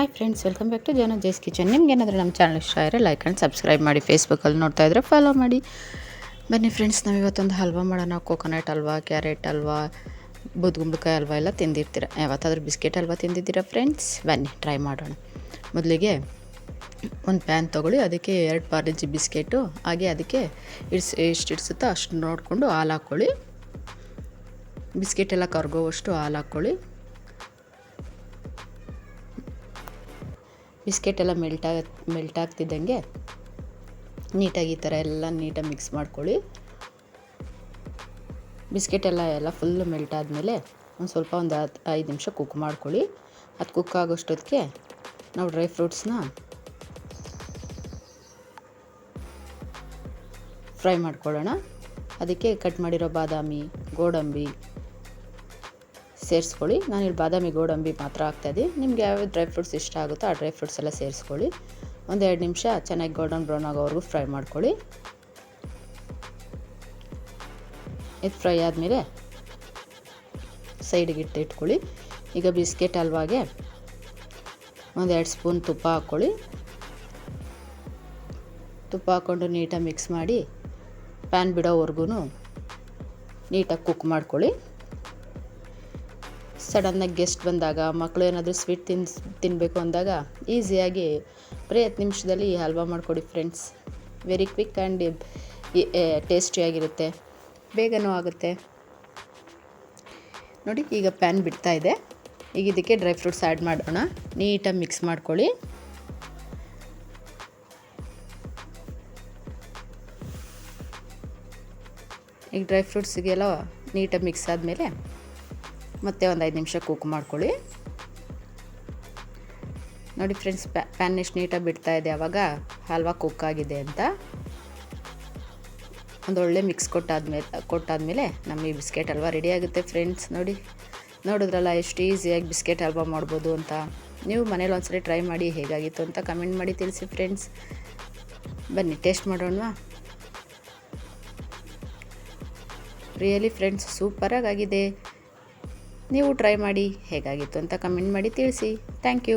Hi friends, welcome back to Janu Jay's kitchen. ನಿಮ್ಗೆ ಏನಾದರೂ ನಮ್ಮ ಚಾನಲ್ ಇಷ್ಟ ಆದರೆ ಲೈಕ್ ಆ್ಯಂಡ್ ಸಬ್ಸ್ಕ್ರೈಬ್ ಮಾಡಿ. ಫೇಸ್ಬುಕ್ಕಲ್ಲಿ ನೋಡ್ತಾ ಇದ್ದರೆ ಫಾಲೋ ಮಾಡಿ. ಬನ್ನಿ ಫ್ರೆಂಡ್ಸ್, ನಾವು ಇವತ್ತೊಂದು ಹಲ್ವಾ ಮಾಡೋಣ. ಕೋಕೋನಟ್ ಹಲ್ವಾ, ಕ್ಯಾರೆಟ್ ಹಲ್ವಾ, ಬೂದ್ಗುಂಬಳಕಾಯಿ ಹಲ್ವಾ ಎಲ್ಲ ತಿಂದಿರ್ತೀರ. ಯಾವತ್ತಾದ್ರೂ ಬಿಸ್ಕೆಟ್ ಹಲ್ವಾ ತಿಂದಿದ್ದೀರಾ ಫ್ರೆಂಡ್ಸ್? ಬನ್ನಿ ಟ್ರೈ ಮಾಡೋಣ. ಮೊದಲಿಗೆ ಒಂದು ಪ್ಯಾನ್ ತೊಗೊಳ್ಳಿ. ಅದಕ್ಕೆ 2 ಪಾರ್ಲೆಜಿ ಬಿಸ್ಕೆಟು, ಹಾಗೆ ಅದಕ್ಕೆ ಎಷ್ಟು ಇಡಿಸುತ್ತೋ ಅಷ್ಟು ನೋಡಿಕೊಂಡು ಹಾಲು ಹಾಕ್ಕೊಳ್ಳಿ. ಬಿಸ್ಕೆಟ್ ಎಲ್ಲ ಕರ್ಗೋವಷ್ಟು ಹಾಲು ಹಾಕ್ಕೊಳ್ಳಿ. ಬಿಸ್ಕೆಟ್ ಎಲ್ಲ ಮೆಲ್ಟ್ ಆಗ್ತಿದ್ದಂಗೆ ನೀಟಾಗಿ ಈ ಥರ ಎಲ್ಲ ನೀಟಾಗಿ ಮಿಕ್ಸ್ ಮಾಡ್ಕೊಳ್ಳಿ. ಬಿಸ್ಕೆಟ್ ಎಲ್ಲ ಫುಲ್ಲು ಮೆಲ್ಟ್ ಆದಮೇಲೆ ಒಂದು 5 ನಿಮಿಷ ಕುಕ್ ಮಾಡ್ಕೊಳ್ಳಿ. ಅದು ಕುಕ್ ಆಗೋಷ್ಟೊತ್ತಿಗೆ ನಾವು ಡ್ರೈ ಫ್ರೂಟ್ಸ್ನ ಫ್ರೈ ಮಾಡ್ಕೊಳ್ಳೋಣ. ಅದಕ್ಕೆ ಕಟ್ ಮಾಡಿರೋ ಬಾದಾಮಿ, ಗೋಡಂಬಿ ಸೇರಿಸ್ಕೊಳ್ಳಿ. ನಾನಿಲ್ಲಿ ಬಾದಾಮಿ, ಗೋಡಂಬಿ ಮಾತ್ರ ಹಾಕ್ತಾಯಿದ್ದೀನಿ. ನಿಮ್ಗೆ ಯಾವ ಡ್ರೈ ಫ್ರೂಟ್ಸ್ ಇಷ್ಟ ಆಗುತ್ತೋ ಆ ಡ್ರೈ ಫ್ರೂಟ್ಸ್ ಎಲ್ಲ ಸೇರಿಸ್ಕೊಳ್ಳಿ. 1-2 ನಿಮಿಷ ಚೆನ್ನಾಗಿ ಗೋಲ್ಡನ್ ಬ್ರೌನ್ ಆಗೋವರೆಗೂ ಫ್ರೈ ಮಾಡ್ಕೊಳ್ಳಿ. ಇದು ಫ್ರೈ ಆದಮೇಲೆ ಸೈಡಿಗೆ ಇಟ್ಕೊಳ್ಳಿ. ಈಗ ಬಿಸ್ಕೆಟ್ ಹಲ್ವಾಗೆ 1-2 ಸ್ಪೂನ್ ತುಪ್ಪ ಹಾಕ್ಕೊಳ್ಳಿ. ತುಪ್ಪ ಹಾಕ್ಕೊಂಡು ನೀಟಾಗಿ ಮಿಕ್ಸ್ ಮಾಡಿ ಪ್ಯಾನ್ ಬಿಡೋವರೆಗೂ ನೀಟಾಗಿ ಕುಕ್ ಮಾಡ್ಕೊಳ್ಳಿ. ಸಡನ್ನಾಗಿ ಗೆಸ್ಟ್ ಬಂದಾಗ, ಮಕ್ಕಳು ಏನಾದರೂ ಸ್ವೀಟ್ ತಿನ್ನಬೇಕು ಅಂದಾಗ ಈಸಿಯಾಗಿ ಬರೀ 10 ನಿಮಿಷದಲ್ಲಿ ಈ ಹಲ್ವಾ ಮಾಡಿಕೊಡಿ ಫ್ರೆಂಡ್ಸ್. ವೆರಿ ಕ್ವಿಕ್ ಆ್ಯಂಡ್ ಟೇಸ್ಟಿಯಾಗಿರುತ್ತೆ, ಬೇಗನೂ ಆಗುತ್ತೆ. ನೋಡಿ, ಈಗ ಪ್ಯಾನ್ ಬಿಡ್ತಾ ಇದೆ. ಈಗ ಇದಕ್ಕೆ ಡ್ರೈ ಫ್ರೂಟ್ಸ್ ಆ್ಯಡ್ ಮಾಡೋಣ. ನೀಟಾಗಿ ಮಿಕ್ಸ್ ಮಾಡ್ಕೊಳ್ಳಿ. ಈಗ ಡ್ರೈ ಫ್ರೂಟ್ಸಿಗೆಲ್ಲ ನೀಟಾಗಿ ಮಿಕ್ಸ್ ಆದಮೇಲೆ ಮತ್ತೆ 5 ನಿಮಿಷ ಕುಕ್ ಮಾಡ್ಕೊಳ್ಳಿ. ನೋಡಿ ಫ್ರೆಂಡ್ಸ್, ಪ್ಯಾನ್ ಎಷ್ಟು ನೀಟಾಗಿ ಬಿಡ್ತಾ ಇದೆ, ಆವಾಗ ಹಲ್ವಾ ಕುಕ್ ಆಗಿದೆ ಅಂತ. ಒಂದೊಳ್ಳೆ ಮಿಕ್ಸ್ ಕೊಟ್ಟಾದಮೇಲೆ ನಮ್ಮ ಈ ಬಿಸ್ಕೆಟ್ ಹಲ್ವಾ ರೆಡಿ ಆಗುತ್ತೆ ಫ್ರೆಂಡ್ಸ್. ನೋಡಿದ್ರಲ್ಲ ಎಷ್ಟು ಈಸಿಯಾಗಿ ಬಿಸ್ಕೆಟ್ ಹಲ್ವಾ ಮಾಡ್ಬೋದು ಅಂತ. ನೀವು ಮನೇಲಿ ಒಂದ್ಸರಿ ಟ್ರೈ ಮಾಡಿ, ಹೇಗಾಗಿತ್ತು ಅಂತ ಕಮೆಂಟ್ ಮಾಡಿ ತಿಳಿಸಿ ಫ್ರೆಂಡ್ಸ್. ಬನ್ನಿ ಟೇಸ್ಟ್ ಮಾಡೋಣವಾ? ರಿಯಲಿ ಫ್ರೆಂಡ್ಸ್, ಸೂಪರಾಗಿ ಆಗಿದೆ. ನೀವು ಟ್ರೈ ಮಾಡಿ, ಹೇಗಾಗಿತ್ತು ಅಂತ ಕಮೆಂಟ್ ಮಾಡಿ ತಿಳಿಸಿ. Thank you.